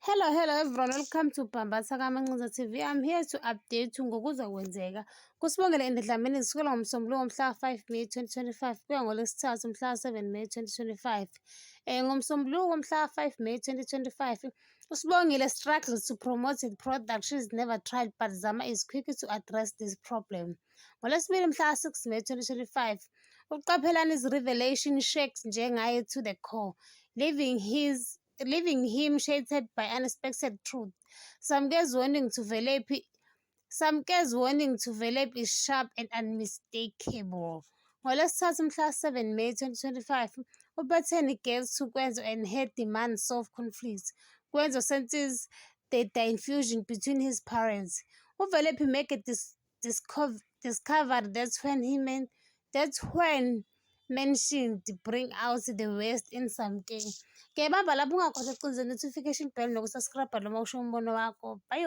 Hello everyone, welcome to Bambasa Kamancinza TV. I'm here to update you ngokuzokwenzeka kuSibongile Dlamini kusukela ngoMsombuluko ngomhla 5 May 2025 kuya ngoLwesithathu mhla 7 May 2025. NgoMsombuluko ngomhla 5 May 2025, uSibongile struggles to promote the product she's never tried, but Zama is quick to address this problem. NgoLwesibili mhla 6 May 2025, uQaphelani's revelation shakes Njengaye to the core, leaving him shattered by unexpected truth. Samke's warning to Velep is sharp and unmistakable. NgoLwesithathu mhla 7 May 2025, uBethany gets to Kwenzo and her demands solve conflicts. Kwenzo senses data infusion between his parents. uVelep make a discovered that's when mentioned bring out the West in Samke. Ke bamba lapho ungakhohlwa ukucindezela notification bell nokusubscribe noma usho umbono wakho. Bye.